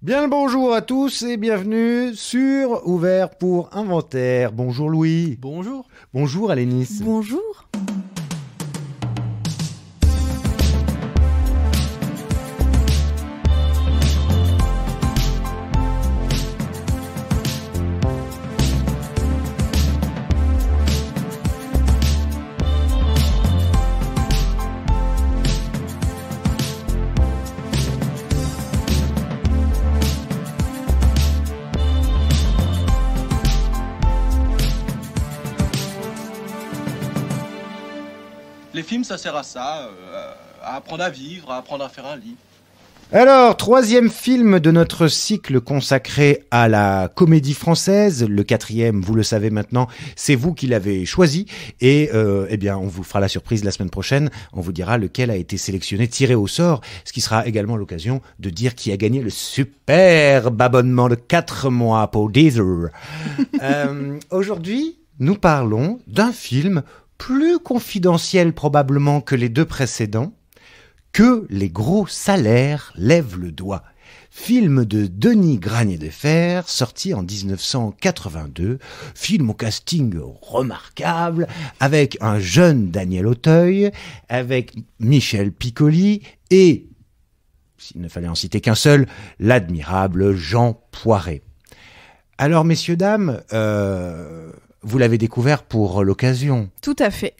Bien le bonjour à tous et bienvenue sur Ouvert pour Inventaire. Bonjour Louis. Bonjour. Bonjour Alénis. Bonjour. Les films, ça sert à ça, à apprendre à vivre, à apprendre à faire un lit. Alors, troisième film de notre cycle consacré à la comédie française. Le quatrième, vous le savez maintenant, c'est vous qui l'avez choisi. Et eh bien, on vous fera la surprise la semaine prochaine. On vous dira lequel a été sélectionné, tiré au sort. Ce qui sera également l'occasion de dire qui a gagné le superbe abonnement de 4 mois pour Deezer. Aujourd'hui, nous parlons d'un film plus confidentiel probablement que les deux précédents, que les gros salaires lèvent le doigt. Film de Denis Granier-de-Fer, sorti en 1982, film au casting remarquable, avec un jeune Daniel Auteuil, avec Michel Piccoli et, s'il ne fallait en citer qu'un seul, l'admirable Jean Poiret. Alors, messieurs, dames, vous l'avez découvert pour l'occasion. Tout à fait.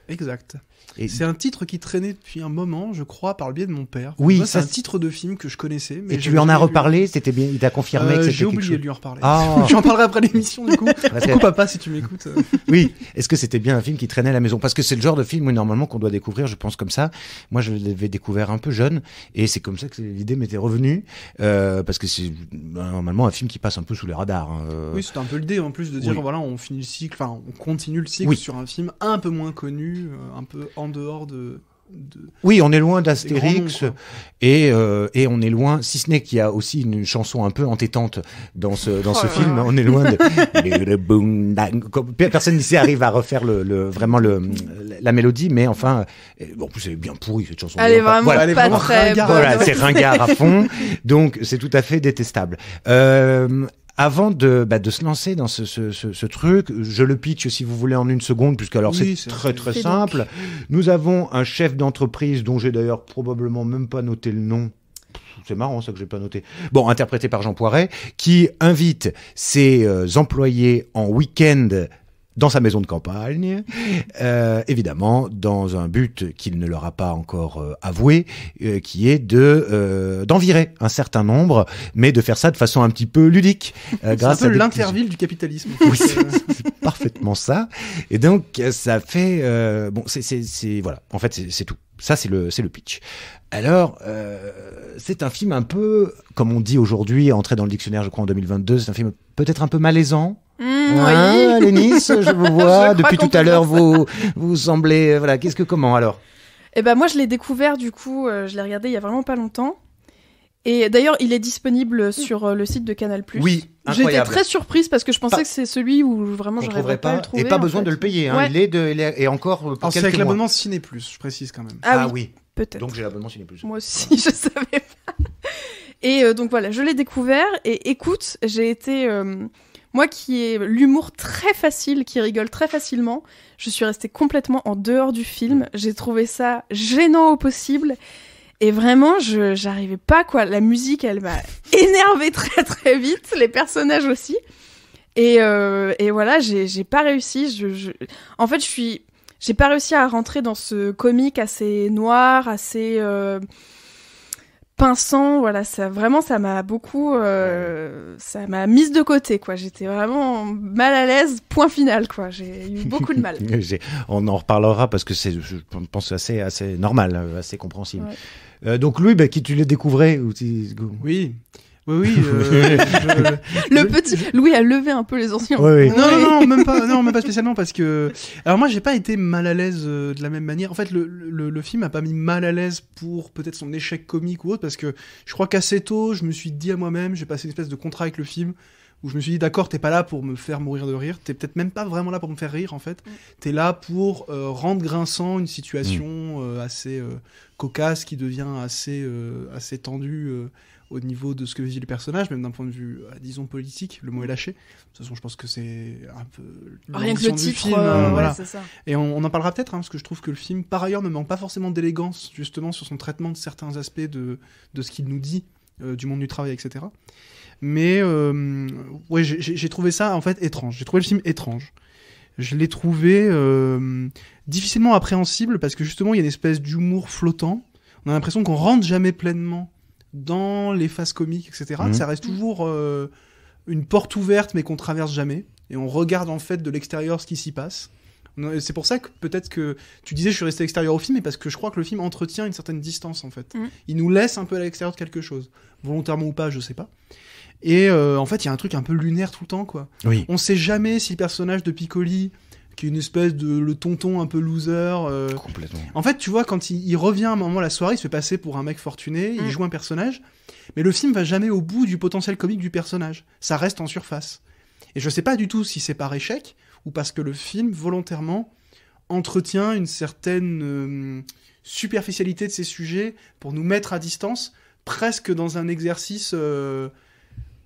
Exact. Et c'est un titre qui traînait depuis un moment, je crois, par le biais de mon père. Oui, moi, ça, c'est un titre de film que je connaissais. Mais et tu lui en as reparlé, c'était bien, il t'a confirmé que c'était j'ai quelque oublié chose. de lui en reparler. Ah. J'en parlerai après l'émission, du coup. Coucou papa, si tu m'écoutes. Oui, est-ce que c'était bien un film qui traînait à la maison? Parce que c'est le genre de film, normalement, qu'on doit découvrir, je pense, comme ça. Moi, je l'avais découvert un peu jeune, et c'est comme ça que l'idée m'était revenue, parce que c'est normalement un film qui passe un peu sous les radars. Oui, c'était un peu l'idée, en plus, de dire, Oui. voilà, on finit le cycle, enfin, on continue le cycle Oui. sur un film un peu moins connu, un peu en dehors de... Oui, on est loin Des d'Astérix, grands noms, et on est loin, si ce n'est qu'il y a aussi une chanson un peu entêtante dans ce film, on est loin de... Personne ici arrive à refaire vraiment la mélodie, mais enfin, en plus, elle est bien pourrie, cette chanson. Elle est vraiment Voilà. elle est pas vraiment très ringard. bonne. Voilà, c'est ringard à fond, donc c'est tout à fait détestable. Avant de se lancer dans ce truc, je le pitch si vous voulez en une seconde, puisque alors Oui, c'est c'est très très C'est simple. Nous avons un chef d'entreprise dont j'ai d'ailleurs probablement même pas noté le nom. C'est marrant ça que j'ai pas noté. Bon, interprété par Jean Poiret, qui invite ses employés en week-end dans sa maison de campagne, évidemment, dans un but qu'il ne leur a pas encore avoué, qui est d'en virer un certain nombre, mais de faire ça de façon un petit peu ludique. C'est un peu l'interville du capitalisme. Oui, c'est parfaitement ça. Et donc, ça fait... voilà. En fait, c'est tout. Ça, c'est le pitch. Alors, c'est un film un peu, comme on dit aujourd'hui, entré dans le dictionnaire, je crois, en 2022, c'est un film peut-être un peu malaisant. Oui. Alénis, je vous vois. Je crois Depuis qu'on tout à peut l'heure, dire vous semblez... Voilà, comment alors? Et ben moi je l'ai découvert du coup, je l'ai regardé il y a vraiment pas longtemps. Et d'ailleurs il est disponible sur le site de Canal+. Oui, J'étais incroyable. très surprise parce que je pensais Pas- que c'est celui où vraiment On j'arriverais trouverait pas à pas, le trouver. et pas en besoin fait. de le payer. Hein. Ouais. Il est et encore pour Alors, c'est quelques avec mois. l'abonnement Ciné+, je précise quand même. Ah Ah oui, oui. peut-être. Donc j'ai l'abonnement Ciné+. Moi aussi, je savais pas. Et donc voilà, je l'ai découvert et écoute, j'ai été... moi qui ai l'humour très facile, qui rigole très facilement, je suis restée complètement en dehors du film. J'ai trouvé ça gênant au possible. Et vraiment, j'arrivais pas, quoi. La musique, elle m'a énervée très très vite, les personnages aussi. Et voilà, j'ai pas réussi. En fait, j'ai pas réussi à rentrer dans ce comique assez noir, assez... pinçant, voilà, ça m'a beaucoup, ça m'a mise de côté, quoi. J'étais vraiment mal à l'aise, point final, quoi. J'ai eu beaucoup de mal. On en reparlera parce que c'est, je pense, assez normal, assez compréhensible. Ouais. Donc Louis, qui tu l'as découvert Oui. Le petit Louis a levé un peu les anciens. Oui. Non, même pas spécialement parce que. Alors moi, j'ai pas été mal à l'aise de la même manière. En fait, le film a pas mis mal à l'aise pour peut-être son échec comique ou autre, parce que je crois qu'assez tôt, je me suis dit à moi-même, j'ai passé une espèce de contrat avec le film où je me suis dit, d'accord, t'es pas là pour me faire mourir de rire, t'es peut-être même pas vraiment là pour me faire rire en fait. T'es là pour rendre grinçant une situation assez cocasse qui devient assez tendue au niveau de ce que vit le personnage, même d'un point de vue, disons, politique. Le mot est lâché. De toute façon, je pense que c'est un peu Rien que le l'ambition du titre, film, voilà. voilà, c'est ça. Et on en parlera peut-être, parce que je trouve que le film, par ailleurs, ne manque pas forcément d'élégance, justement, sur son traitement de certains aspects de ce qu'il nous dit, du monde du travail, etc. Mais, ouais, j'ai trouvé ça, en fait, étrange. J'ai trouvé le film étrange. Je l'ai trouvé difficilement appréhensible, parce que, justement, il y a une espèce d'humour flottant. On a l'impression qu'on rentre jamais pleinement dans les phases comiques, etc. Que ça reste toujours une porte ouverte, mais qu'on traverse jamais. Et on regarde, en fait, de l'extérieur ce qui s'y passe. C'est pour ça que peut-être que tu disais je suis resté extérieur au film, mais parce que je crois que le film entretient une certaine distance, en fait. Il nous laisse un peu à l'extérieur de quelque chose. Volontairement ou pas, je sais pas. Et en fait, il y a un truc un peu lunaire tout le temps, quoi. Oui. On sait jamais si le personnage de Piccoli, qui est une espèce de le tonton un peu loser... Complètement. En fait, tu vois, quand il revient à un moment à la soirée, il se fait passer pour un mec fortuné, il joue un personnage, mais le film va jamais au bout du potentiel comique du personnage. Ça reste en surface. Et je sais pas du tout si c'est par échec, ou parce que le film, volontairement, entretient une certaine superficialité de ces sujets pour nous mettre à distance, presque dans un exercice...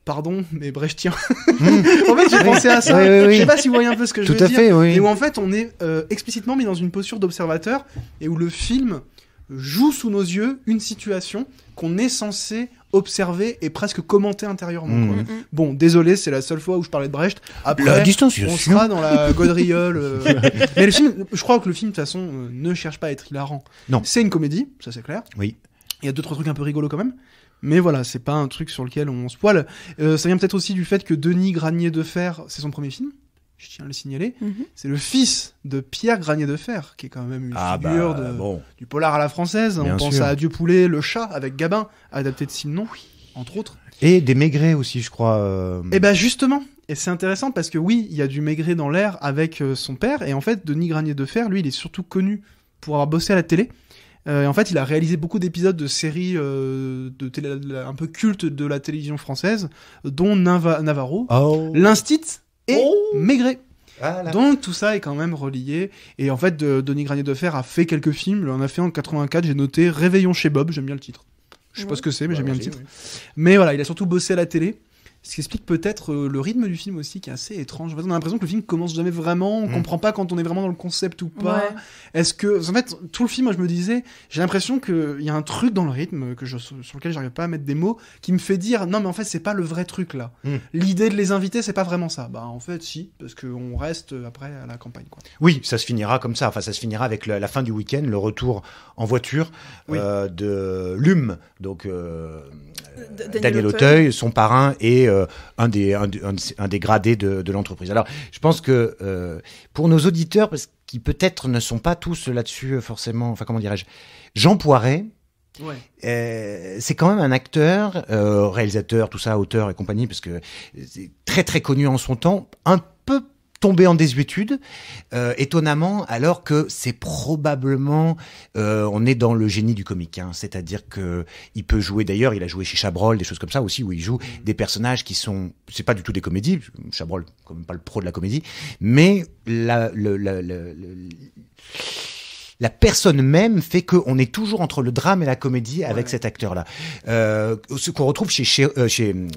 pardon, mais brechtien. En fait, j'ai pensé à ça. Oui. Je sais pas si vous voyez un peu ce que je veux Tout à dire. fait, oui. Et où en fait, on est explicitement mis dans une posture d'observateur et où le film joue sous nos yeux une situation qu'on est censé observer et presque commenter intérieurement. Quoi. Bon, désolé, c'est la seule fois où je parlais de Brecht. Après, La distanciation. on sera dans la gaudriole. Mais le film, je crois que le film, de toute façon, ne cherche pas à être hilarant. Non. C'est une comédie, ça c'est clair. Oui. Il y a 2-3 trucs un peu rigolos quand même. Mais voilà, c'est pas un truc sur lequel on se poile. Ça vient peut-être aussi du fait que Denis Granier de Fer, c'est son premier film. Je tiens à le signaler. C'est le fils de Pierre Granier de Fer, qui est quand même une figure du polar à la française. Bien On pense sûr. à Adieu Poulet, Le Chat, avec Gabin, adapté de Simon, entre autres. Et des Maigret aussi, je crois. Et ben justement, et c'est intéressant parce que oui, il y a du Maigret dans l'air avec son père, et en fait, Denis Granier de Fer, lui, il est surtout connu pour avoir bossé à la télé. En fait, il a réalisé beaucoup d'épisodes de séries de télé, un peu cultes de la télévision française, dont Navarro, L'Instit et Maigret. Voilà. Donc tout ça est quand même relié. Et en fait, Denis Granier de Fer a fait quelques films. Il en a fait en 84, j'ai noté Réveillon chez Bob, j'aime bien le titre. Je sais pas ce que c'est, mais j'aime bien le titre. Mais voilà, il a surtout bossé à la télé. Ce qui explique peut-être le rythme du film aussi, qui est assez étrange. En fait, on a l'impression que le film commence jamais vraiment, on comprend pas quand on est vraiment dans le concept ou pas. Ouais. Est-ce que... En fait, tout le film, moi, je me disais, j'ai l'impression qu'il y a un truc dans le rythme sur lequel j'arrive pas à mettre des mots, qui me fait dire, non mais en fait, c'est pas le vrai truc, là. L'idée de les inviter, c'est pas vraiment ça. Bah en fait, si, parce qu'on reste après à la campagne, quoi. Oui, ça se finira comme ça. Enfin, ça se finira avec la fin du week-end, le retour en voiture de Lume, donc Daniel Auteuil, son parrain et un des gradés de l'entreprise. Alors, je pense que pour nos auditeurs, parce qu'ils peut-être ne sont pas tous là-dessus forcément, enfin comment dirais-je, Jean Poiret, c'est quand même un acteur, réalisateur, tout ça, auteur et compagnie, parce que c'est très très connu en son temps, un peu tombé en désuétude, étonnamment, alors que c'est probablement, on est dans le génie du comique, hein, c'est-à-dire que il peut jouer, d'ailleurs, il a joué chez Chabrol, des choses comme ça aussi, où il joue des personnages qui sont, c'est pas du tout des comédies, Chabrol, comme pas le pro de la comédie, mais la personne même fait qu'on est toujours entre le drame et la comédie avec cet acteur-là. Ce qu'on retrouve chez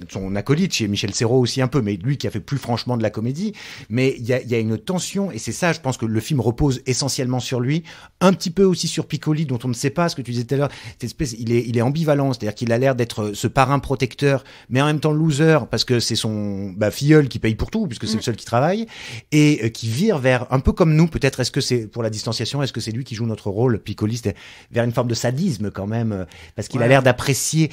son acolyte, chez Michel Serrault aussi un peu, mais lui qui a fait plus franchement de la comédie. Mais il y a une tension, et c'est ça, je pense que le film repose essentiellement sur lui, un petit peu aussi sur Piccoli, dont on ne sait pas, ce que tu disais tout à l'heure, cette espèce, il est ambivalent, c'est-à-dire qu'il a l'air d'être ce parrain protecteur, mais en même temps loser, parce que c'est son filleul qui paye pour tout, puisque c'est le seul qui travaille, et qui vire vers, un peu comme nous, peut-être, est-ce que c'est, pour la distanciation, est-ce que c'est lui qui joue notre rôle, Piccoli, c'était vers une forme de sadisme quand même, parce qu'il a l'air d'apprécier.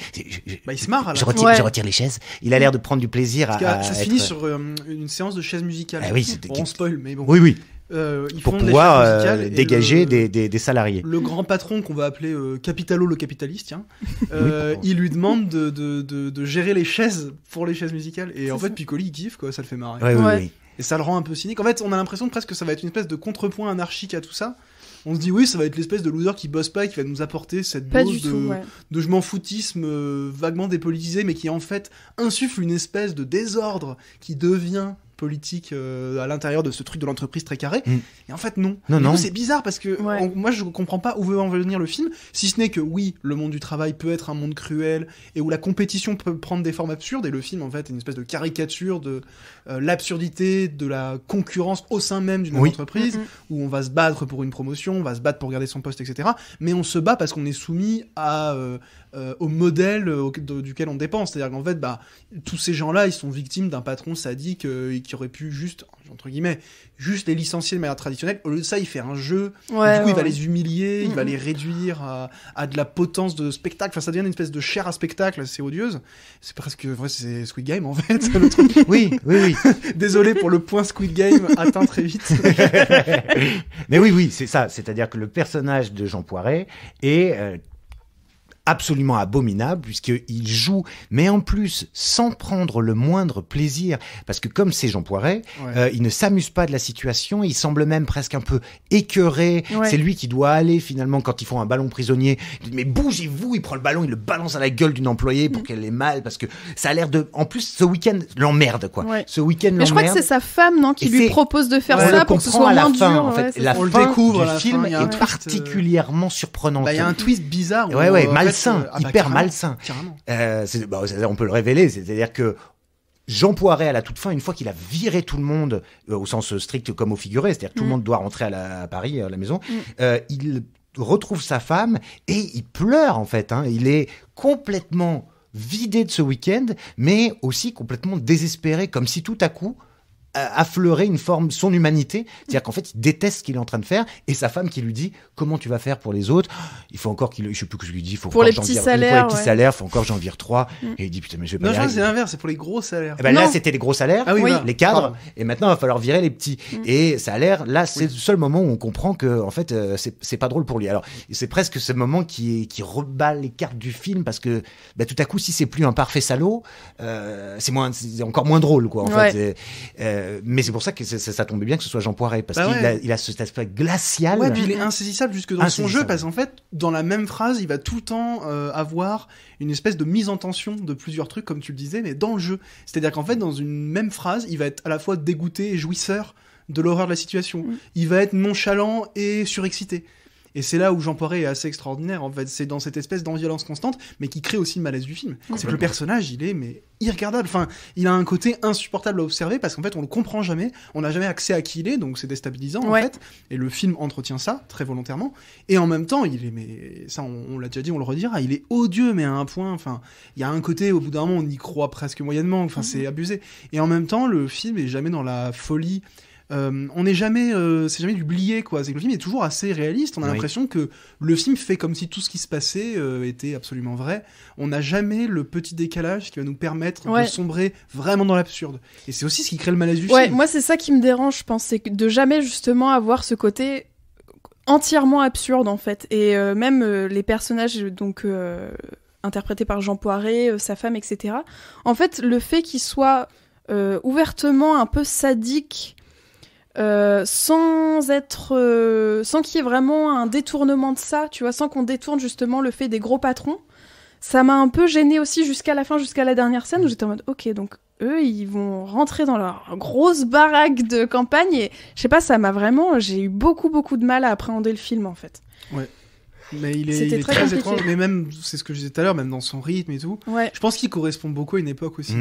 Il se marre. Je retire les chaises. Il a l'air de prendre du plaisir à ça se finit sur une séance de chaises musicales. Ah oui, on spoil, mais bon. Oui. Ils pour font pouvoir dégager des salariés. Le grand patron qu'on va appeler Capitalo le capitaliste, tiens, il lui demande de gérer les chaises pour les chaises musicales. Et en fait, Piccoli, il kiffe, quoi, ça le fait marrer. Oui. Et ça le rend un peu cynique. En fait, on a l'impression presque que ça va être une espèce de contrepoint anarchique à tout ça. On se dit oui, ça va être l'espèce de loser qui bosse pas et qui va nous apporter cette dose de je m'en foutisme vaguement dépolitisé, mais qui en fait insuffle une espèce de désordre qui devient politique à l'intérieur de ce truc de l'entreprise très carré. Et en fait, non. Non, Du non. coup, c'est bizarre parce que moi, je comprends pas où veut en venir le film, si ce n'est que oui, le monde du travail peut être un monde cruel et où la compétition peut prendre des formes absurdes. Et le film, en fait, est une espèce de caricature de l'absurdité de la concurrence au sein même d'une entreprise, où on va se battre pour une promotion, on va se battre pour garder son poste, etc. Mais on se bat parce qu'on est soumis au modèle duquel on dépend. C'est-à-dire qu'en fait, tous ces gens-là, ils sont victimes d'un patron sadique qui aurait pu juste, entre guillemets, juste les licencier de manière traditionnelle. Au lieu de ça, il fait un jeu. Du coup, il va les humilier, il va les réduire à de la potence de spectacle. Enfin, ça devient une espèce de chair à spectacle assez odieuse. C'est presque, c'est Squid Game, en fait, le truc. Oui. Désolé pour le point Squid Game atteint très vite. Mais oui, c'est ça. C'est-à-dire que le personnage de Jean Poiret est absolument abominable puisqu'il joue, mais en plus sans prendre le moindre plaisir, parce que comme c'est Jean Poiret, il ne s'amuse pas de la situation, il semble même presque un peu écœuré. C'est lui qui doit aller finalement quand ils font un ballon prisonnier, il dit mais bougez-vous, il prend le ballon, il le balance à la gueule d'une employée pour qu'elle ait mal, parce que ça a l'air de, en plus ce week-end l'emmerde quoi. Ce week-end mais je crois que c'est sa femme qui lui propose de faire ça pour que ce soit moins dur. En fait, la fin on le découvre du film est particulièrement surprenante. Il y a un twist bizarre. Malsain, hyper malsain. On peut le révéler, c'est-à-dire que Jean Poiret, à la toute fin, une fois qu'il a viré tout le monde, au sens strict comme au figuré, c'est-à-dire que tout le monde doit rentrer à Paris, à la maison, il retrouve sa femme et il pleure en fait. Il est complètement vidé de ce week-end, mais aussi complètement désespéré, comme si tout à coup affleurer une forme, son humanité, c'est-à-dire qu'en fait il déteste ce qu'il est en train de faire, et sa femme qui lui dit comment tu vas faire pour les autres, il faut encore je sais plus ce qu'il lui dit, pour les petits salaires, il faut encore j'en vire 3, et il dit putain mais je vais pas y arriver. C'est l'inverse, c'est pour les gros salaires. Et là c'était les gros salaires, les cadres, et maintenant il va falloir virer les petits, et ça a l'air, là c'est le seul moment où on comprend que en fait c'est pas drôle pour lui. Alors c'est presque ce moment qui reballe les cartes du film, parce que tout à coup si c'est plus un parfait salaud, c'est encore moins drôle quoi en fait. Mais c'est pour ça que ça tombait bien que ce soit Jean Poiret, parce qu'il a cet aspect glacial. Ouais, puis il est insaisissable jusque dans son jeu, parce qu'en fait, dans la même phrase, il va tout le temps avoir une espèce de mise en tension de plusieurs trucs, comme tu le disais, mais dans le jeu. C'est-à-dire qu'en fait, dans une même phrase, il va être à la fois dégoûté et jouisseur de l'horreur de la situation. Il va être nonchalant et surexcité. Et c'est là où Jean Poiret est assez extraordinaire, en fait. C'est dans cette espèce d'enviolence constante, mais qui crée aussi le malaise du film. C'est que le personnage, il est irregardable. Enfin, il a un côté insupportable à observer, parce qu'en fait, on le comprend jamais. On n'a jamais accès à qui il est, donc c'est déstabilisant, en fait. Et le film entretient ça, très volontairement. Et en même temps, ça, on l'a déjà dit, on le redira, il est odieux, mais à un point, enfin, il y a un côté, au bout d'un moment, on y croit presque moyennement. Enfin, c'est abusé. Et en même temps, le film est jamais dans la folie. On n'est jamais, c'est jamais du blié quoi. C'est que le film est toujours assez réaliste. On a l'impression que le film fait comme si tout ce qui se passait était absolument vrai. On n'a jamais le petit décalage qui va nous permettre de sombrer vraiment dans l'absurde. Et c'est aussi ce qui crée le malaise du film. Moi c'est ça qui me dérange, je pense, c'est de jamais justement avoir ce côté entièrement absurde en fait. Et même les personnages donc interprétés par Jean Poiret, sa femme, etc. En fait, le fait qu'ils soient ouvertement un peu sadiques. Sans qu'il y ait vraiment un détournement de ça, tu vois, sans qu'on détourne justement le fait des gros patrons, ça m'a un peu gênée aussi jusqu'à la fin, jusqu'à la dernière scène où j'étais en mode ok, donc eux ils vont rentrer dans leur grosse baraque de campagne et je sais pas, j'ai eu beaucoup de mal à appréhender le film en fait. Mais il est très étrange, mais même, c'est ce que je disais tout à l'heure, même dans son rythme et tout. Je pense qu'il correspond beaucoup à une époque aussi.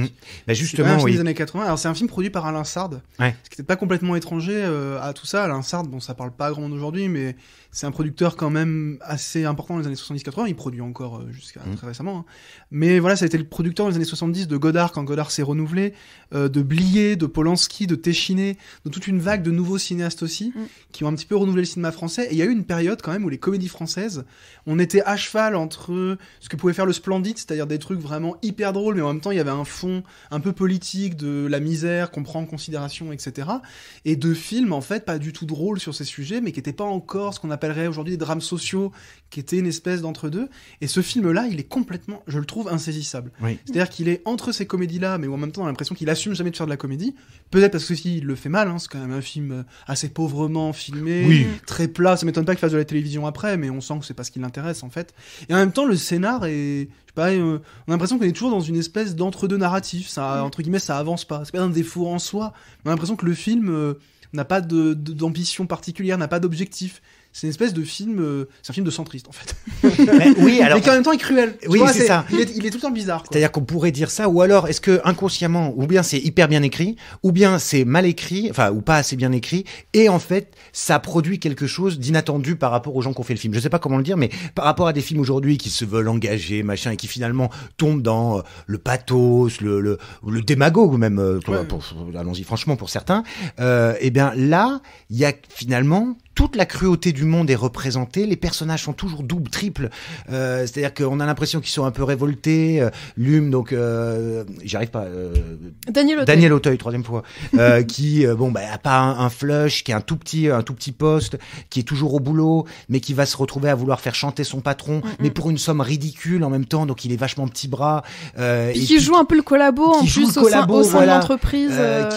Justement, c'est un film des années 80. Alors, c'est un film produit par Alain Sard. Ce qui n'est pas complètement étranger à tout ça. Alain Sard, bon, ça parle pas grand monde aujourd'hui, mais c'est un producteur quand même assez important dans les années 70-80. Il produit encore jusqu'à très récemment. Mais voilà, ça a été le producteur dans les années 70 de Godard, quand Godard s'est renouvelé, de Blier, de Polanski, de Téchiné, de toute une vague de nouveaux cinéastes aussi, qui ont un petit peu renouvelé le cinéma français. Et il y a eu une période quand même où les comédies françaises, on était à cheval entre ce que pouvait faire le Splendide, c'est-à-dire des trucs vraiment hyper drôles, mais en même temps il y avait un fond un peu politique de la misère qu'on prend en considération, etc. Et de films en fait pas du tout drôles sur ces sujets, mais qui n'étaient pas encore ce qu'on appellerait aujourd'hui des drames sociaux, qui étaient une espèce d'entre-deux. Et ce film-là, il est complètement, je le trouve, insaisissable. C'est-à-dire qu'il est entre ces comédies-là, mais en même temps on a l'impression qu'il assume jamais de faire de la comédie. Peut-être parce que il le fait mal, c'est quand même un film assez pauvrement filmé, très plat. Ça m'étonne pas qu'il fasse de la télévision après, mais on sent que c'est pas ce qui l'intéresse en fait. Et en même temps, le scénar est, je sais pas, on a l'impression qu'on est toujours dans une espèce d'entre-deux narratif. Ça, entre guillemets, ça avance pas. C'est pas un défaut en soi. On a l'impression que le film n'a pas d'ambition particulière, n'a pas d'objectif. C'est une espèce de film, c'est un film de centriste en fait. Mais, oui, alors. Mais qui en même temps est cruel. Tu Oui, vois, c'est ça. Il est tout le temps bizarre. Quoi. C'est-à-dire qu'on pourrait dire ça, ou alors est-ce que inconsciemment, ou bien c'est hyper bien écrit, ou bien c'est mal écrit, enfin ou pas assez bien écrit, et en fait ça produit quelque chose d'inattendu par rapport aux gens qui ont fait le film. Je sais pas comment le dire, mais par rapport à des films aujourd'hui qui se veulent engagés, machin, et qui finalement tombent dans le pathos, le démagogue même, allons-y franchement pour certains, et bien là il y a finalement toute la cruauté du monde est représentée, les personnages sont toujours double, triple, c'est-à-dire qu'on a l'impression qu'ils sont un peu révoltés, Lume, donc j'y arrive pas, Daniel Auteuil, troisième fois, qui a pas un flush, qui est un tout petit poste, qui est toujours au boulot, mais qui va se retrouver à vouloir faire chanter son patron, mais pour une somme ridicule en même temps, donc il est vachement petit bras, et qui joue un peu le collabo en plus au sein de l'entreprise.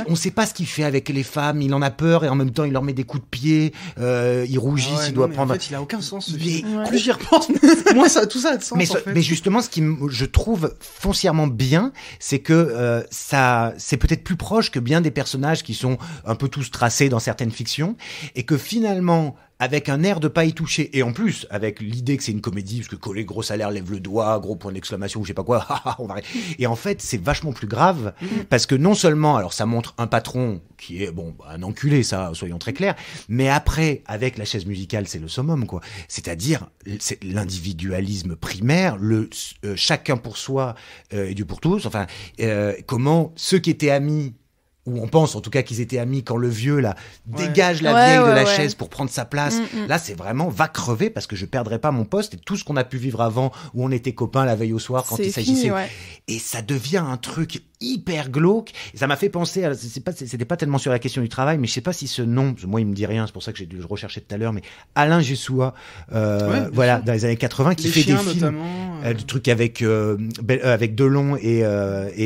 On sait pas ce qu'il fait avec les femmes, il en a peur et en même temps il leur met des coups de pied. Il rougit s'il doit prendre. En fait, il a aucun sens. Plus j'y repense, moi tout ça a de sens. Mais justement, ce qui je trouve foncièrement bien, c'est que c'est peut-être plus proche que bien des personnages qui sont un peu tous tracés dans certaines fictions, et que finalement, avec un air de pas y toucher, et en plus avec l'idée que c'est une comédie, parce que coller gros salaire, lève le doigt, gros point d'exclamation ou je sais pas quoi, on va. Et en fait c'est vachement plus grave, parce que non seulement, alors ça montre un patron qui est un enculé, ça, soyons très clairs, mais après avec la chaise musicale c'est le summum quoi, c'est-à-dire c'est l'individualisme primaire, le chacun pour soi et Dieu pour tous, enfin comment ceux qui étaient amis, ou on pense en tout cas qu'ils étaient amis, quand le vieux là dégage la vieille de la chaise pour prendre sa place, là c'est vraiment va crever parce que je perdrai pas mon poste, et tout ce qu'on a pu vivre avant où on était copains la veille au soir quand il s'agissait, et ça devient un truc hyper glauque. Et ça m'a fait penser à, c'était pas tellement sur la question du travail, mais je sais pas si ce nom, moi il me dit rien, c'est pour ça que j'ai dû le rechercher tout à l'heure, mais Alain Jessoua, dans les années 80, qui fait des films, du truc avec Delon et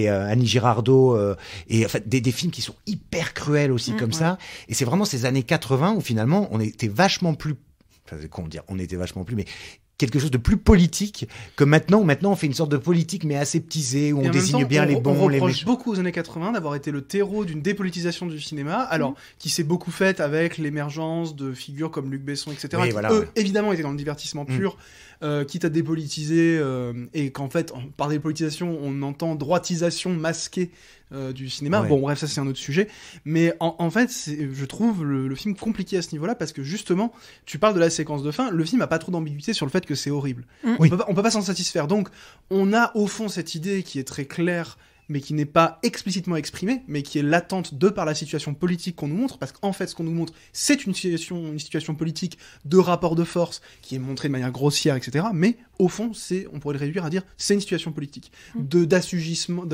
Annie Girardot, et en fait des films qui sont hyper cruels aussi comme ça. Et c'est vraiment ces années 80 où finalement on était vachement plus, mais quelque chose de plus politique que maintenant. Maintenant, on fait une sorte de politique, mais aseptisée, où on désigne bien les bons, les méchants. On reproche beaucoup aux années 80 d'avoir été le terreau d'une dépolitisation du cinéma, alors qui s'est beaucoup faite avec l'émergence de figures comme Luc Besson, etc., évidemment, étaient dans le divertissement pur, quitte à dépolitiser, et qu'en fait, par dépolitisation, on entend droitisation masquée du cinéma. Bon, bref, ça c'est un autre sujet. Mais en fait, je trouve le film compliqué à ce niveau-là, parce que justement, tu parles de la séquence de fin, le film a pas trop d'ambiguïté sur le fait que c'est horrible. On peut pas s'en satisfaire. Donc, on a au fond cette idée qui est très claire, mais qui n'est pas explicitement exprimée, mais qui est latente de par la situation politique qu'on nous montre, parce qu'en fait, ce qu'on nous montre, c'est une situation politique de rapport de force qui est montrée de manière grossière, etc. Mais au fond, on pourrait le réduire à dire, c'est une situation politique d'assujettissement,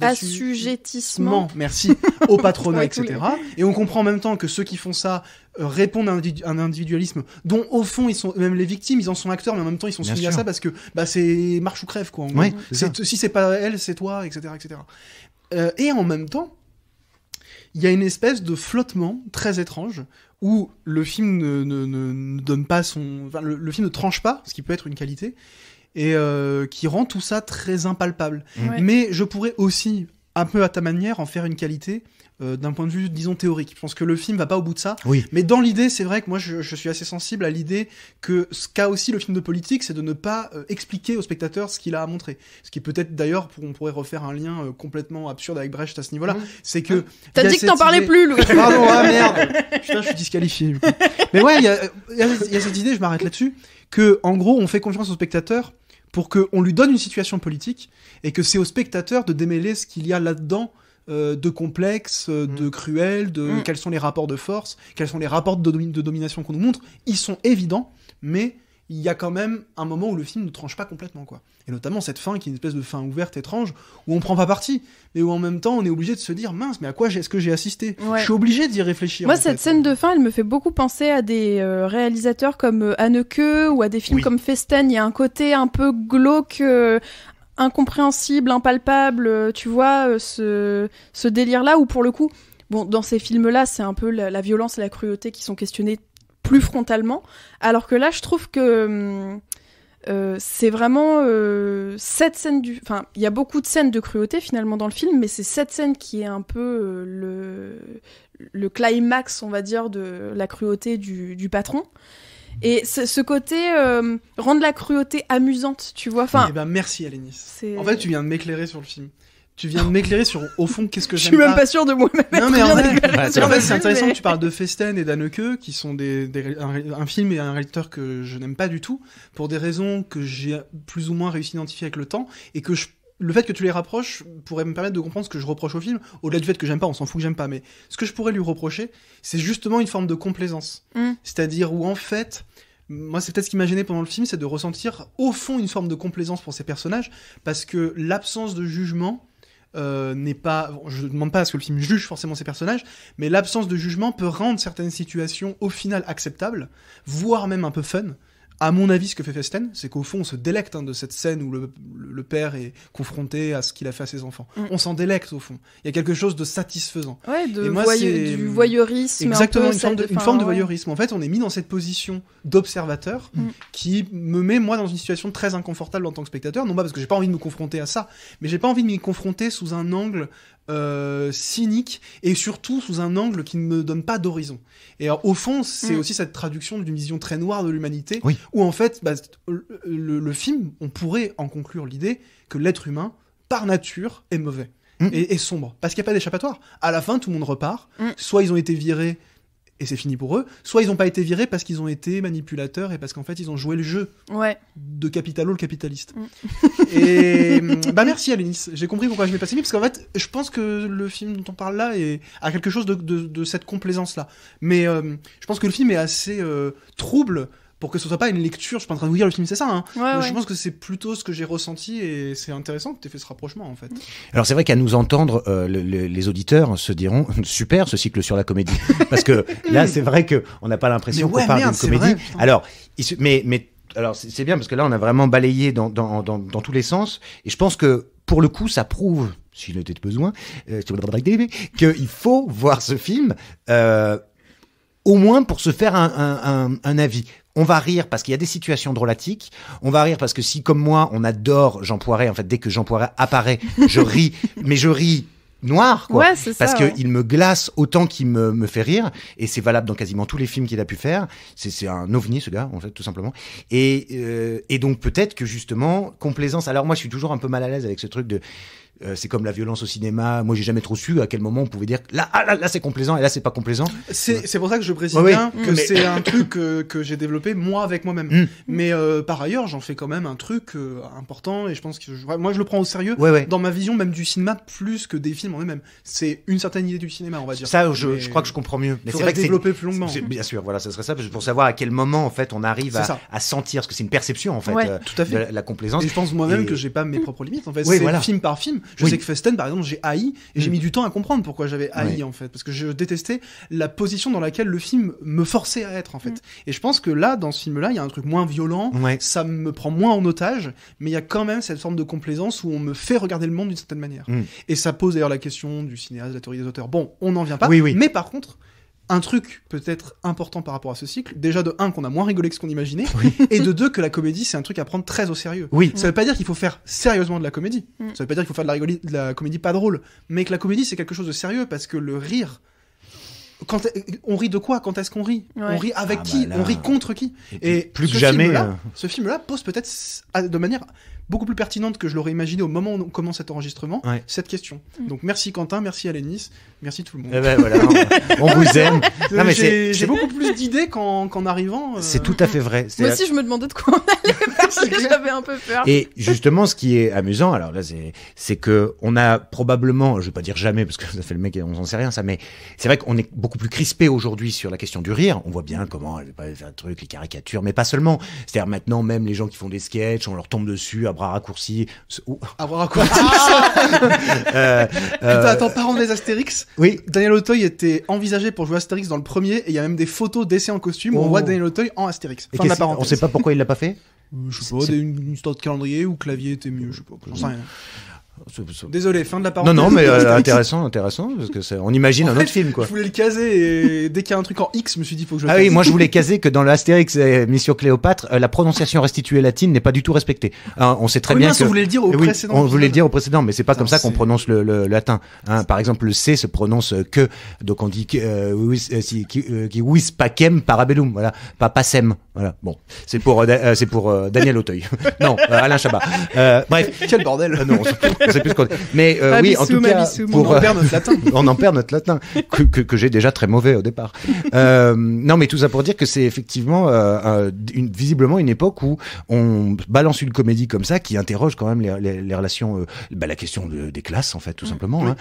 assujettissement, merci, au patronat, etc. Et on comprend en même temps que ceux qui font ça répondent à un individualisme dont, au fond, ils sont même les victimes, ils en sont acteurs, mais en même temps, ils sont soumis à ça parce que c'est marche ou crève, quoi. Si c'est pas elle, c'est toi, etc., etc. Et en même temps, il y a une espèce de flottement très étrange où le film ne donne pas le film ne tranche pas, ce qui peut être une qualité, et qui rend tout ça très impalpable. Mais je pourrais aussi, un peu à ta manière, en faire une qualité d'un point de vue, disons, théorique. Je pense que le film va pas au bout de ça. Mais dans l'idée, c'est vrai que moi, je suis assez sensible à l'idée que ce qu'a aussi le film de politique, c'est de ne pas expliquer au spectateur ce qu'il a à montrer. Ce qui peut-être, d'ailleurs, on pourrait refaire un lien complètement absurde avec Brecht à ce niveau-là. C'est que... T'as dit que t'en parlais plus, Louis. Pardon, merde. Putain, je suis disqualifié. Mais ouais, il y a cette idée, je m'arrête là-dessus, que, en gros, on fait confiance au spectateur pour qu'on lui donne une situation politique, et que c'est au spectateur de démêler ce qu'il y a là-dedans de complexe, de cruel, quels sont les rapports de force, quels sont les rapports de domination qu'on nous montre. Ils sont évidents, mais il y a quand même un moment où le film ne tranche pas complètement, quoi. Et notamment cette fin qui est une espèce de fin ouverte étrange, où on prend pas parti, mais où en même temps on est obligé de se dire, mince, mais à quoi est-ce que j'ai assisté ? Je suis obligé d'y réfléchir. Moi, cette scène de fin, elle me fait beaucoup penser à des réalisateurs comme Haneke, ou à des films comme Festen. Il y a un côté un peu glauque, incompréhensible, impalpable, tu vois, ce délire-là, où pour le coup, bon, dans ces films-là, c'est un peu la violence et la cruauté qui sont questionnées plus frontalement. Alors que là, je trouve que c'est vraiment cette scène enfin, il y a beaucoup de scènes de cruauté finalement dans le film, mais c'est cette scène qui est un peu le climax, on va dire, de la cruauté du patron. Et ce côté rendre la cruauté amusante, tu vois. Enfin, Eh ben merci Alénis. c'est... En fait, tu viens de m'éclarer sur le film. Tu viens de m'éclairer sur, au fond, qu'est-ce que je j'aime suis pas. même pas sûre de moi-même. Non, mais en fait, c'est c'est intéressant que tu parles de Festen et d'Anneke, qui sont un film et un réalisateur que je n'aime pas du tout, pour des raisons que j'ai plus ou moins réussi à identifier avec le temps, et que le fait que tu les rapproches pourrait me permettre de comprendre ce que je reproche au film, au-delà du fait que j'aime pas, on s'en fout que j'aime pas, mais ce que je pourrais lui reprocher, c'est justement une forme de complaisance. C'est-à-dire où, en fait, moi, c'est peut-être ce qui m'a gêné pendant le film, c'est de ressentir, au fond, une forme de complaisance pour ces personnages, parce que l'absence de jugement n'est pas... Je ne demande pas à ce que le film juge forcément ces personnages, mais l'absence de jugement peut rendre certaines situations, au final, acceptables, voire même un peu fun. À mon avis, ce que fait Festen, c'est qu'au fond, on se délecte de cette scène où le père est confronté à ce qu'il a fait à ses enfants. On s'en délecte, au fond. Il y a quelque chose de satisfaisant. Ouais, Et moi, du voyeurisme. Exactement, un peu, une forme de voyeurisme. En fait, on est mis dans cette position d'observateur qui me met, moi, dans une situation très inconfortable en tant que spectateur. Non pas parce que j'ai pas envie de me confronter à ça, mais j'ai pas envie de m'y confronter sous un angle cynique et surtout sous un angle qui ne me donne pas d'horizon. Et alors, au fond, c'est aussi cette traduction d'une vision très noire de l'humanité, où en fait, le film, on pourrait en conclure l'idée que l'être humain, par nature, est mauvais et sombre. Parce qu'il n'y a pas d'échappatoire. À la fin, tout le monde repart. Soit ils ont été virés et c'est fini pour eux, soit ils n'ont pas été virés parce qu'ils ont été manipulateurs et parce qu'en fait ils ont joué le jeu de Capitalo le capitaliste. Et merci Alénis, j'ai compris pourquoi je m'ai passé mis, parce qu'en fait je pense que le film dont on parle là a quelque chose de cette complaisance là, mais je pense que le film est assez trouble pour que ce soit pas une lecture. Je suis pas en train de vous dire le film c'est ça, hein. Je pense que c'est plutôt ce que j'ai ressenti, et c'est intéressant que tu aies fait ce rapprochement en fait. Alors c'est vrai qu'à nous entendre, les auditeurs se diront super ce cycle sur la comédie, parce que là c'est vrai que on n'a pas l'impression qu'on parle d'une comédie. Vrai, alors alors c'est bien parce que là on a vraiment balayé dans tous les sens, et je pense que pour le coup ça prouve, s'il était besoin, qu'il faut voir ce film au moins pour se faire un avis. On va rire parce qu'il y a des situations drôlatiques. On va rire parce que si, comme moi, on adore Jean Poiret, en fait, dès que Jean Poiret apparaît, je ris, mais je ris noir, quoi. Ouais, c'est ça, parce que il me glace autant qu'il me fait rire, et c'est valable dans quasiment tous les films qu'il a pu faire. C'est un ovni, ce gars, en fait, tout simplement. Et donc peut-être que justement, complaisance. Alors moi, je suis toujours un peu mal à l'aise avec ce truc de. C'est comme la violence au cinéma. Moi, j'ai jamais trop su à quel moment on pouvait dire là c'est complaisant et là c'est pas complaisant. C'est pour ça que je précise bien que c'est un truc que j'ai développé moi avec moi-même. Mais par ailleurs, j'en fais quand même un truc important, et je pense que moi je le prends au sérieux dans ma vision même du cinéma, plus que des films en eux-mêmes. C'est une certaine idée du cinéma, on va dire. Ça, je crois que je comprends mieux. Mais c'est vrai que développer plus longuement. Bien sûr, voilà, ça serait ça, pour savoir à quel moment en fait on arrive à sentir, parce que c'est une perception en fait, tout à fait. de la complaisance. Et je pense moi-même que j'ai pas mes propres limites. En fait, c'est film par film. Je sais que Festen, par exemple, j'ai haï, et j'ai mis du temps à comprendre pourquoi j'avais haï en fait, parce que je détestais la position dans laquelle le film me forçait à être en fait. Et je pense que là, dans ce film-là, il y a un truc moins violent, ça me prend moins en otage, mais il y a quand même cette forme de complaisance où on me fait regarder le monde d'une certaine manière. Et ça pose d'ailleurs la question du cinéaste, de la théorie des auteurs. Bon, on n'en vient pas, mais par contre, un truc peut-être important par rapport à ce cycle, déjà de 1 qu'on a moins rigolé que ce qu'on imaginait, et de 2 que la comédie c'est un truc à prendre très au sérieux. Ça veut pas dire qu'il faut faire sérieusement de la comédie, ça veut pas dire qu'il faut faire de la comédie pas drôle, mais que la comédie c'est quelque chose de sérieux, parce que le rire, on rit de quoi? Quand est-ce qu'on rit? On rit avec qui? On rit contre qui? Et plus que jamais, ce film-là pose peut-être de manière beaucoup plus pertinente que je l'aurais imaginé au moment où on commence cet enregistrement, cette question. Donc merci Quentin, merci Alénis, merci tout le monde. Voilà, on vous aime. Non, mais j'ai beaucoup plus d'idées qu'en arrivant. C'est tout à fait vrai. Moi aussi je me demandais de quoi on allait parler, j'avais un peu peur. Et justement, ce qui est amusant, alors là, c'est que on a probablement, je vais pas dire jamais parce que ça fait le mec, on s'en sait rien ça, mais c'est vrai qu'on est beaucoup plus crispé aujourd'hui sur la question du rire. On voit bien comment elle va faire un truc, les caricatures, mais pas seulement. C'est-à-dire maintenant, même les gens qui font des sketchs, on leur tombe dessus à bras raccourcis. À bras raccourcis. Attends, parlons des Astérix. Oui. Daniel Auteuil était envisagé pour jouer Astérix dans le premier, et il y a même des photos d'essais en costume où on voit Daniel Auteuil en Astérix. Fin de la parenthèse. On sait pas pourquoi il l'a pas fait. Je sais pas, une histoire de calendrier ou clavier était mieux, je sais pas. J'en sais rien. Désolé, fin de la Non, parenthèse. non, mais intéressant, parce que on imagine En un fait, autre film, quoi. Je voulais le caser et dès qu'il y a un truc en X, je me suis dit faut que je le Ah oui, case. moi je voulais caser que dans l'Astérix et Mission Cléopâtre, la prononciation restituée latine n'est pas du tout respectée. Hein, on sait très bien que on voulait le dire au oui, précédent. on voulait le épisode. dire au précédent, mais c'est pas Putain, comme ça qu'on c'est- prononce le latin. Hein, par exemple, le C se prononce que, donc on dit qui vis pacem parabellum, voilà, pas passem, voilà. Bon, c'est pour Daniel Auteuil. Non, Alain Chabat. Bref. Quel bordel. Non, on sait plus ce qu'on. Mais Ah, oui, en tout bisous, ma cas, bisou, On pour en perd notre latin. on en perd notre latin que j'ai déjà très mauvais au départ. Non, mais tout ça pour dire que c'est effectivement visiblement une époque où on balance une comédie comme ça qui interroge quand même les relations, la question des classes en fait tout simplement, Oui. hein,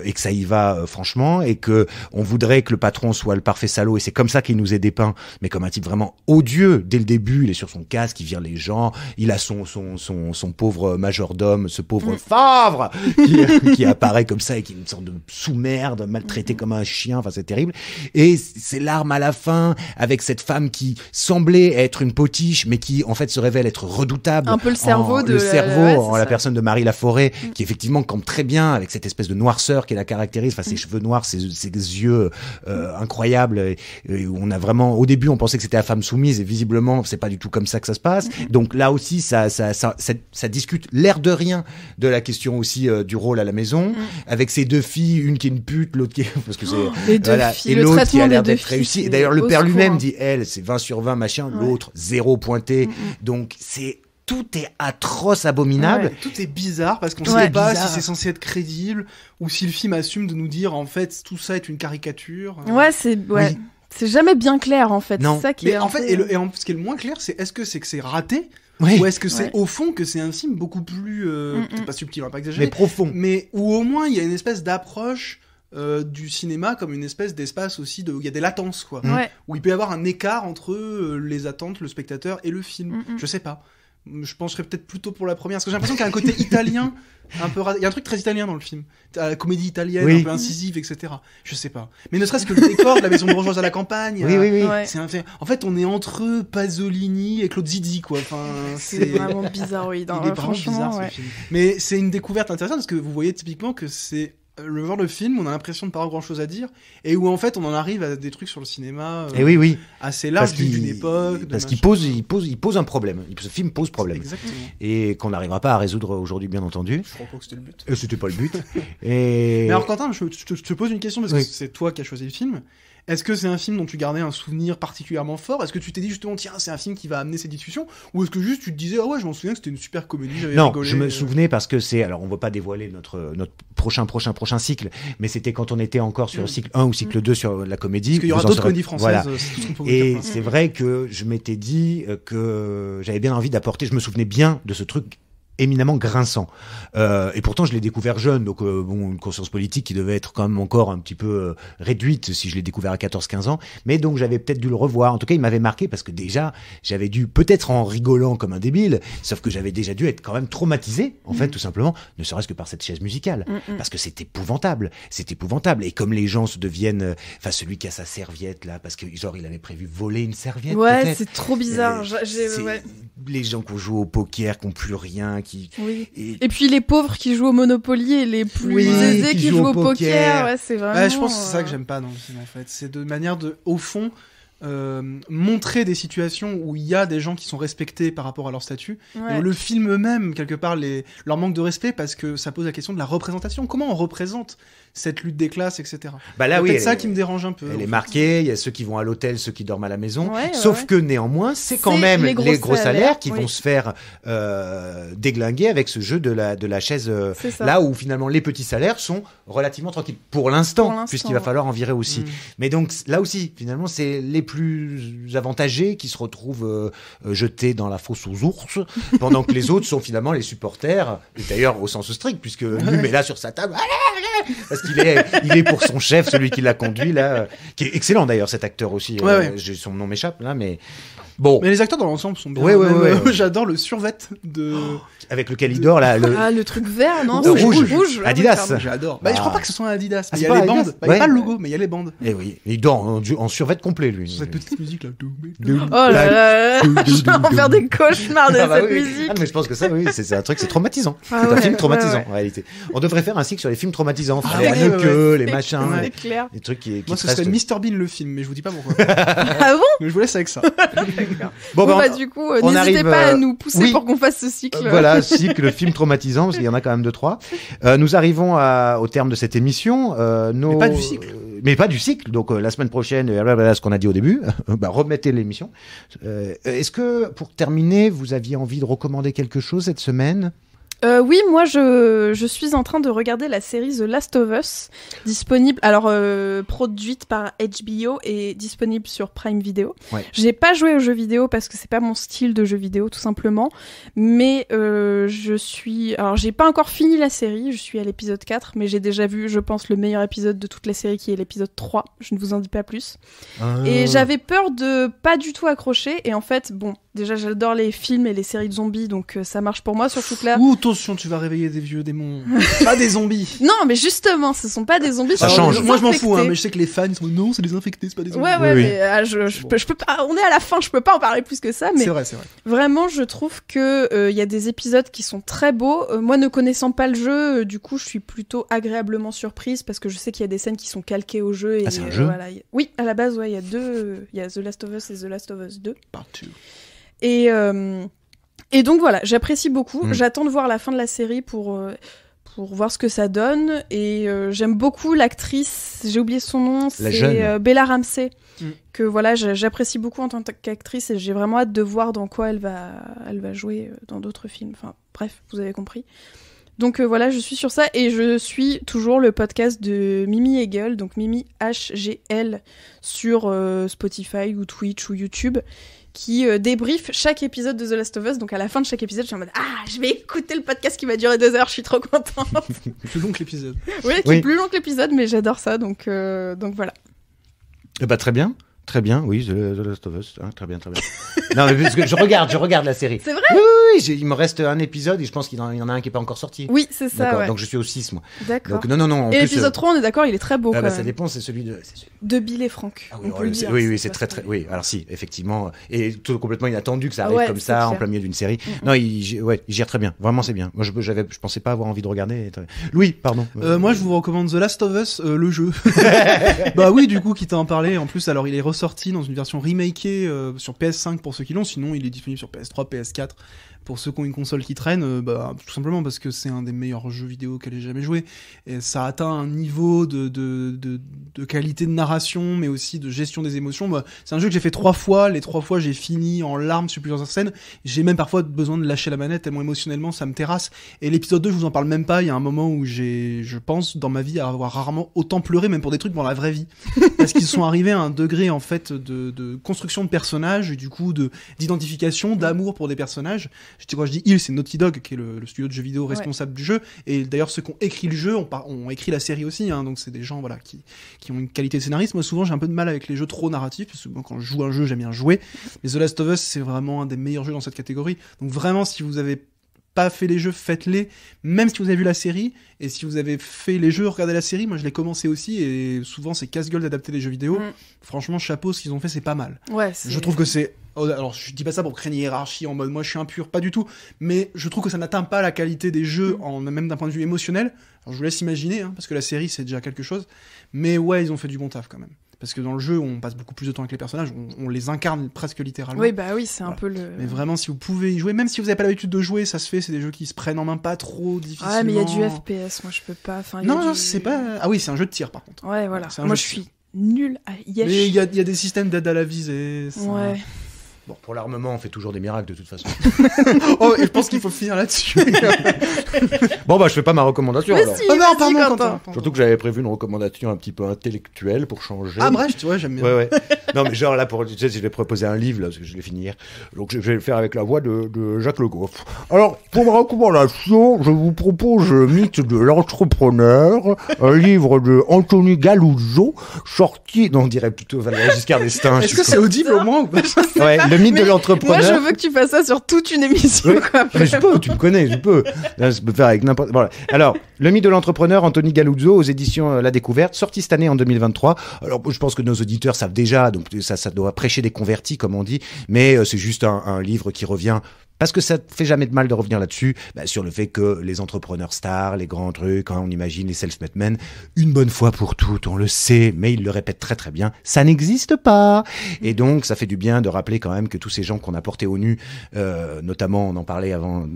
et que ça y va franchement, et que on voudrait que le patron soit le parfait salaud, et c'est comme ça qu'il nous est dépeint, mais comme un type vraiment odieux dès le début. Il est sur son casque, il vire les gens, il a son pauvre majordome, ce pauvre Favre qui apparaît comme ça et qui est une sorte de sous-merde, maltraité comme un chien, enfin c'est terrible. Et c'est l'arme à la fin, avec cette femme qui semblait être une potiche, mais qui en fait se révèle être redoutable. Un peu le cerveau de le la- cerveau ouais, en c'est la ça. personne de Marie Laforêt, qui effectivement campe très bien avec cette espèce de noirceur qui la caractérise, enfin ses cheveux noirs, ses yeux incroyables, et où on a vraiment, au début on pensait que c'était la femme soumise, et visiblement c'est pas du tout comme ça que ça se passe. Donc là aussi ça discute l'air de rien de la question aussi du rôle à la maison, avec ces deux filles, une qui est une pute, l'autre qui est parce que c'est Les deux voilà, filles, et le l'autre qui traitement a des l'air deux d'être filles, réussi. Et c'est d'ailleurs le au père secours, lui-même hein. dit elle c'est 20 sur 20 machin, Ouais. l'autre 0 pointé. Donc tout est atroce, abominable. Ouais. Tout est bizarre parce qu'on Ouais. sait pas Bizarre. si c'est censé être crédible ou si le film assume de nous dire en fait tout ça est une caricature. Ouais, c'est Oui. c'est jamais bien clair en fait. Non. C'est ça qui Mais est un en fait, peu- ce qui est le moins clair, c'est est-ce que c'est raté Oui, ou est-ce que c'est Ouais. au fond que c'est un film beaucoup plus peut-être pas subtil, on va pas exagérer, mais profond. mais où au moins il y a une espèce d'approche du cinéma comme une espèce d'espace aussi où il y a des latences quoi, Ouais. où il peut y avoir un écart entre les attentes, le spectateur et le film. Je sais pas. Je penserais peut-être plutôt pour la première, parce que j'ai l'impression qu'il y a un côté italien, un peu, il y a un truc très italien dans le film, la comédie italienne, Oui. un peu incisive, etc. Je sais pas. Mais ne serait-ce que le décor de la maison bourgeoise à la campagne. Oui, oui, oui. Ouais. C'est un fait. En fait, on est entre Pasolini et Claude Zidi, quoi. Enfin, C'est vraiment bizarroïde. hein, il est vraiment franchement, bizarre ouais. ce film. Mais c'est une découverte intéressante parce que vous voyez typiquement que c'est le genre de film où on a l'impression de pas avoir grand chose à dire et où en fait on en arrive à des trucs sur le cinéma Et oui. assez large Parce qu'il- d'une époque. de Parce qu'il machin. pose un problème. Ce film pose problème. Exactement. Et qu'on n'arrivera pas à résoudre aujourd'hui, bien entendu. Je crois pas que c'était le but. Et c'était pas le but. Et Mais alors Quentin, je te pose une question parce que Oui. c'est toi qui as choisi le film. Est-ce que c'est un film dont tu gardais un souvenir particulièrement fort? Est-ce que tu t'es dit justement, tiens, c'est un film qui va amener ces discussions? Ou est-ce que juste tu te disais, ah ouais, je m'en souviens que c'était une super comédie, j'avais non, rigolé. je me souvenais parce que c'est, alors on ne va pas dévoiler notre prochain cycle, mais c'était quand on était encore sur le cycle 1 ou cycle 2 sur la comédie. Parce qu'il y aura Vous en d'autres saurez- comédies françaises, Voilà. c'est tout ce qu'on peut vous Et dire. c'est vrai que je m'étais dit que j'avais bien envie d'apporter, je me souvenais bien de ce truc éminemment grinçant. Et pourtant, je l'ai découvert jeune, donc bon, une conscience politique qui devait être quand même encore un petit peu réduite si je l'ai découvert à 14-15 ans. Mais donc, j'avais peut-être dû le revoir. En tout cas, il m'avait marqué parce que déjà, j'avais dû, peut-être en rigolant comme un débile, sauf que j'avais déjà dû être quand même traumatisé, en fait, tout simplement, ne serait-ce que par cette chaise musicale. Parce que c'est épouvantable. C'est épouvantable. Et comme les gens se deviennent, enfin, celui qui a sa serviette, là, parce que, genre, il avait prévu voler une serviette, Ouais, peut-être. c'est trop bizarre. C'est Ouais. les gens qui jouent au poker, qui n'ont plus rien, qui... Oui. Et- Et puis les pauvres qui jouent au Monopoly et les plus Oui, aisés qui qui jouent jouent au au poker. poker. Ouais, c'est vraiment. Ouais, je pense que c'est ça que j'aime pas dans le film en fait. C'est de manière de, au fond, montrer des situations où il y a des gens qui sont respectés par rapport à leur statut. Ouais. Et le film même, quelque part, leur manque de respect parce que ça pose la question de la représentation. Comment on représente cette lutte des classes, etc. Bah là, C'est oui, peut-être elle ça est- qui me dérange un peu. Elle en est fait. marquée, il y a ceux qui vont à l'hôtel, ceux qui dorment à la maison. Ouais, Sauf ouais. que néanmoins, c'est quand C'est même les les gros gros salaires salaires, qui oui. vont se faire déglinguer avec ce jeu de la chaise. C'est ça. Là où finalement les petits salaires sont relativement tranquilles. Pour l'instant, Pour l'instant, puisqu'il va ouais. falloir en virer aussi. Mm. Mais donc là aussi, finalement, c'est les plus avantagés qui se retrouvent jetés dans la fosse aux ours, pendant que les autres sont finalement les supporters, et d'ailleurs au sens strict, puisque Lume est là sur sa table, parce qu'il est pour son chef, celui qui l'a conduit là, qui est excellent d'ailleurs cet acteur aussi. Ouais, ouais. Son nom m'échappe là, mais Bon, Mais les acteurs dans l'ensemble sont bien. Ouais, ouais, Même, ouais. j'adore le survêt de. avec lequel il dort, là, Le truc vert, non? Rouge. Ah, Adidas. pardon. J'adore. Ah. Je crois pas que ce soit un Adidas. Ah, Mais il c'est y a pas les Adidas bandes. Il y Ouais. a pas le logo, mais il y a les bandes. Et oui, il dort en survêt complet, lui. Sur cette petite musique là. Oh là là, je vais en faire des cauchemars de Ah bah cette oui. musique. Ah, mais je pense que ça, oui, c'est un truc, c'est traumatisant. Ah C'est un ouais, film traumatisant, ouais, ouais. en réalité. On devrait faire un cycle sur les films traumatisants. Ah les ouais, Haneke, ouais, les C'est- machins, C'est clair. les trucs qui Moi, ce restent. serait Mr Bean le film, mais je vous dis pas pourquoi. Ah bon? Mais je vous laisse avec ça. Bon, Bon, bah, bah, du coup, on n'hésitez arrive, pas à nous pousser oui. pour qu'on fasse ce cycle. Voilà, cycle film traumatisant, parce qu'il y en a quand même 2-3. Nous arrivons au terme de cette émission. Mais pas du cycle. Mais pas du cycle. Donc la semaine prochaine, voilà ce qu'on a dit au début. Bah, remettez l'émission. Est-ce que, pour terminer, vous aviez envie de recommander quelque chose cette semaine? Oui, moi je suis en train de regarder la série The Last of Us, disponible, alors produite par HBO et disponible sur Prime Video. Ouais. J'ai pas joué aux jeux vidéo parce que c'est pas mon style de jeu vidéo tout simplement, mais alors j'ai pas encore fini la série, je suis à l'épisode 4, mais j'ai déjà vu, je pense, le meilleur épisode de toute la série qui est l'épisode 3, je ne vous en dis pas plus. Et j'avais peur de pas du tout accrocher, et en fait, bon, déjà j'adore les films et les séries de zombies, donc ça marche pour moi, surtout que là... Ouh, attention, tu vas réveiller des vieux démons. Pas des zombies. Non, mais justement, ce sont pas des zombies. Ça ce sont change. des Moi, je m'en fous, hein, infectés. mais je sais que les fans ils sont non, c'est des infectés, c'est pas des zombies. Ouais, ouais, Oui, mais je peux pas. On est à la fin, je peux pas en parler plus que ça. Mais C'est vrai, c'est vrai. vraiment, je trouve que y a des épisodes qui sont très beaux. Moi, ne connaissant pas le jeu, du coup, je suis plutôt agréablement surprise parce que je sais qu'il y a des scènes qui sont calquées au jeu. Et, Ah, c'est un jeu voilà. Oui, à la base, ouais, il y a deux. Il y a The Last of Us et The Last of Us 2. Partout. Et donc voilà, j'apprécie beaucoup. Mm. J'attends de voir la fin de la série pour voir ce que ça donne. Et j'aime beaucoup l'actrice, j'ai oublié son nom, La c'est jeune. Bella Ramsey. Mm. Que voilà, j'apprécie beaucoup en tant qu'actrice et j'ai vraiment hâte de voir dans quoi elle va jouer dans d'autres films. Enfin bref, vous avez compris. Donc voilà, je suis sur ça et je suis toujours le podcast de Mimi Hegel, donc Mimi HGL sur Spotify ou Twitch ou YouTube, qui débrief chaque épisode de The Last of Us. Donc à la fin de chaque épisode, je suis en mode je vais écouter le podcast qui va durer 2 heures, je suis trop contente. Plus long que l'épisode. Oui, qui Oui. est plus long que l'épisode, mais j'adore ça, donc voilà. Bah, très bien. Très bien, oui, The Last of Us. Hein, très bien, très bien. Non, mais parce que je regarde la série. C'est vrai? Oui, il me reste un épisode et je pense qu'il y en a un qui n'est pas encore sorti. Oui, c'est ça, D'accord, ouais. donc je suis au 6, moi. D'accord. Donc non. En Et plus, l'épisode 3, on est d'accord, il est très beau bah, quand ça même. dépend, c'est celui de. De Bill et Frank. Ah oui, on peut le dire. oui, c'est pas très, spoiler. très. Oui, alors si, effectivement. Et tout complètement inattendu que ça arrive Ouais, comme c'est ça, en clair. plein milieu d'une série. Mm-mm. Non, il gère très bien. Vraiment, c'est bien. Moi, je pensais pas avoir envie de regarder. Louis, pardon. Moi, je vous recommande The Last of Us, le jeu. Bah oui, du coup, qui t'a en parlé. En plus, alors, il est ressorti dans une version remakée sur PS5 pour ceux qui l'ont. Sinon, il est disponible sur PS3, PS4 pour ceux qui ont une console qui traîne. Bah, tout simplement parce que c'est un des meilleurs jeux vidéo qu'elle ait jamais joué. Et ça atteint un niveau de qualité de narration, mais aussi de gestion des émotions. Bah, c'est un jeu que j'ai fait 3 fois. Les 3 fois, j'ai fini en larmes sur plusieurs scènes. J'ai même parfois besoin de lâcher la manette tellement émotionnellement ça me terrasse. Et l'épisode 2, je vous en parle même pas. Il y a un moment où je pense, dans ma vie, avoir rarement autant pleuré, même pour des trucs dans la vraie vie. Parce qu'ils sont arrivés à un degré, en fait, de construction de personnages, et du coup, d'identification, d'amour pour des personnages. Quand je dis ils, c'est Naughty Dog, qui est le studio de jeux vidéo responsable du jeu. Et d'ailleurs, ceux qui ont écrit le jeu ont écrit la série aussi, hein. Donc c'est des gens, voilà, qui ont une qualité de scénariste. Moi, souvent, j'ai un peu de mal avec les jeux trop narratifs, parce que moi, quand je joue un jeu, j'aime bien jouer. Mais The Last of Us, c'est vraiment un des meilleurs jeux dans cette catégorie. Donc vraiment, si vous avez pas fait les jeux, faites-les, même si vous avez vu la série. Et si vous avez fait les jeux, regardez la série. Moi, je l'ai commencé aussi, et souvent, c'est casse-gueule d'adapter des jeux vidéo. Mm. Franchement, chapeau, ce qu'ils ont fait, c'est pas mal. Ouais, Je trouve que c'est... Alors, je dis pas ça pour créer une hiérarchie en mode moi je suis impur, pas du tout. Mais je trouve que ça n'atteint pas la qualité des jeux, même d'un point de vue émotionnel. Alors, je vous laisse imaginer, hein, parce que la série, c'est déjà quelque chose. Mais ouais, ils ont fait du bon taf quand même. Parce que dans le jeu, on passe beaucoup plus de temps avec les personnages, on les incarne presque littéralement. Oui, bah oui, c'est un Voilà. peu le. Mais vraiment, si vous pouvez y jouer, même si vous n'avez pas l'habitude de jouer, ça se fait, c'est des jeux qui se prennent en main pas trop difficilement. Ouais, mais il y a du FPS, moi je peux pas. Enfin, il y a Non, du- c'est pas... Ah oui, c'est un jeu de tir par contre. Ouais, voilà. C'est un Moi jeu je de suis nulle à Yesh. Mais il y a des systèmes d'aide à la visée. ça- Ouais. Bon, pour l'armement, on fait toujours des miracles de toute façon. Oh, et je pense qu'il faut finir là-dessus. Bon, bah, je fais pas ma recommandation Mais alors. si, Oh non, vas-y, pardon, Quentin. Quentin. Surtout que j'avais prévu une recommandation un petit peu intellectuelle pour changer. Ah bref, tu vois, j'aime bien. Ouais. Non, mais genre là, tu sais, je vais proposer un livre, là, parce que je l'ai fini hier. Donc, je vais le faire avec la voix de Jacques Le Goff. Alors, pour ma recommandation, je vous propose Mythe de l'entrepreneur, un livre de Anthony Galuzzo, sorti, non, on dirait plutôt Valéry Giscard d'Estaing. Est-ce que c'est audible au moins ou pas? Ouais, le mythe Mais de l'entrepreneur. Moi, je veux que tu fasses ça sur toute une émission. Oui. Quoi, Mais je peux, tu me connais, je peux. Là, je peux faire avec n'importe. Voilà. Alors, le mythe de l'entrepreneur, Anthony Galuzzo, aux éditions La Découverte, sorti cette année en 2023. Alors, je pense que nos auditeurs savent déjà, donc ça doit prêcher des convertis, comme on dit, mais c'est juste un livre qui revient. Parce que ça fait jamais de mal de revenir là-dessus, sur le fait que les entrepreneurs stars, les grands trucs, on imagine les self-made men, une bonne fois pour toutes, on le sait, mais ils le répètent très très bien, ça n'existe pas. Et donc, ça fait du bien de rappeler quand même que tous ces gens qu'on a portés au nu, notamment, on en parlait avant,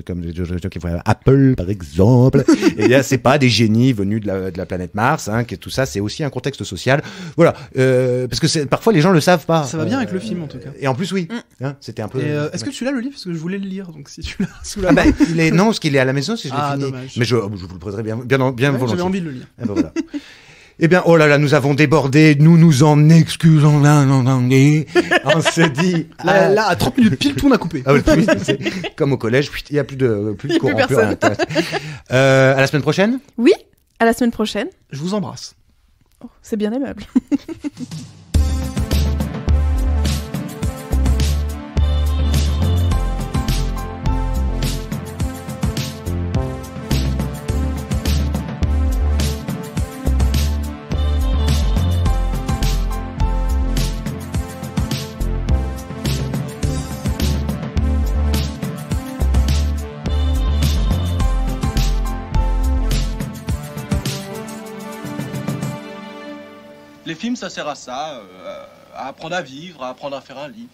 comme les gens qui font Apple, par exemple, et là, c'est pas des génies venus de la planète Mars, que tout ça, c'est aussi un contexte social. Voilà, parce que parfois les gens le savent pas. Ça va bien avec le film, en tout cas. Et en plus, oui, c'était un peu. Et est-ce que tu l'as le livre, parce que je voulais le lire, donc si tu l'as sous la Ah main. non, parce qu'il est à la maison, si je l'ai fini. Dommage. Mais je vous le prêterai bien Ouais, volontiers. j'avais envie de le lire. Eh ben voilà. Eh bien, oh là là, nous avons débordé, nous nous en excusons là, on se dit. Là, à 30 minutes pile, tout on a coupé. Ah oui, c'est comme au collège, il n'y a plus de courant. plus personne. À la semaine prochaine. Oui, à la semaine prochaine. Je vous embrasse. Oh, c'est bien aimable. Les films, ça sert à ça, à apprendre à vivre, à apprendre à faire un lit.